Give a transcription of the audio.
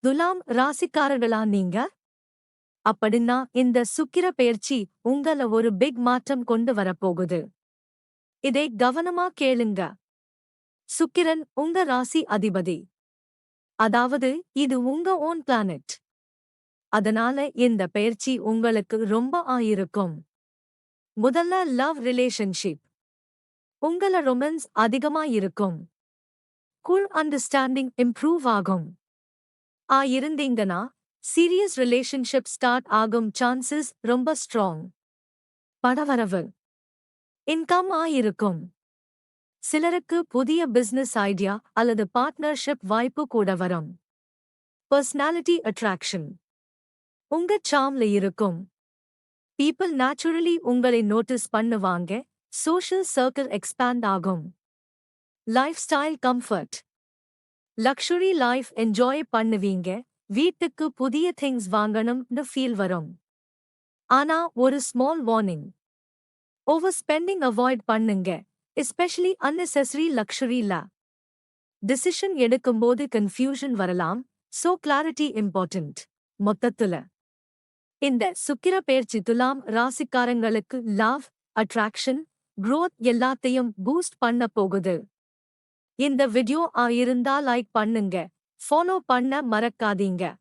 துலாம் ராசிக்காரர்களா நீங்க? அப்படின்னா இந்த சுக்கிர பெயர்ச்சி உங்கள ஒரு பிக் மாற்றம் கொண்டு வரப்போகுது. இதை கவனமா கேளுங்க. சுக்கிரன் உங்க ராசி அதிபதி. அதாவது இது உங்க ஓன் பிளானட். அதனால இந்த பெயர்ச்சி உங்களுக்கு ரொம்ப ஆயிருக்கும். முதல்ல லவ் ரிலேஷன்ஷிப். உங்கள ரொமான்ஸ் அதிகமா இருக்கும். கூல் அண்டர்ஸ்டாண்டிங் இம்ப்ரூவ் ஆகும். இருந்தீங்கன்னா சீரியஸ் ரிலேஷன்ஷிப் ஸ்டார்ட் ஆகும் சான்சஸ் ரொம்ப ஸ்ட்ராங். பணவரவு இன்கம் இருக்கும். சிலருக்கு புதிய பிசினஸ் ஐடியா அல்லது பார்ட்னர்ஷிப் வாய்ப்பு கூட வரும். பர்சனாலிட்டி அட்ராக்ஷன் உங்க சார்ம்ல இருக்கும். பீப்பிள் நேச்சுரலி உங்களை நோட்டீஸ் பண்ணுவாங்க. சோஷியல் சர்க்கிள் எக்ஸ்பேண்ட் ஆகும். Life style comfort luxury life enjoy பண்ணுவீங்க. வீட்டுக்கு புதிய திங்ஸ் வாங்கணும்னு ஃபீல் வரும். ஆனா ஒரு small warning. Over spending avoid பண்ணுங்க. எஸ்பெஷலி unnecessary லக்ஸுரில. டிசிஷன் எடுக்கும்போது கன்ஃபியூஷன் வரலாம். So clarity important. மொத்தத்துல இந்த சுக்கிர பெயர்ச்சி துலாம் ராசிக்காரங்களுக்கு லவ், அட்ராக்ஷன், growth எல்லாத்தையும் பூஸ்ட் பண்ண போகுது. இந்த வீடியோ இருந்தா லைக் பண்ணுங்க. ஃபாலோ பண்ண மறக்காதீங்க.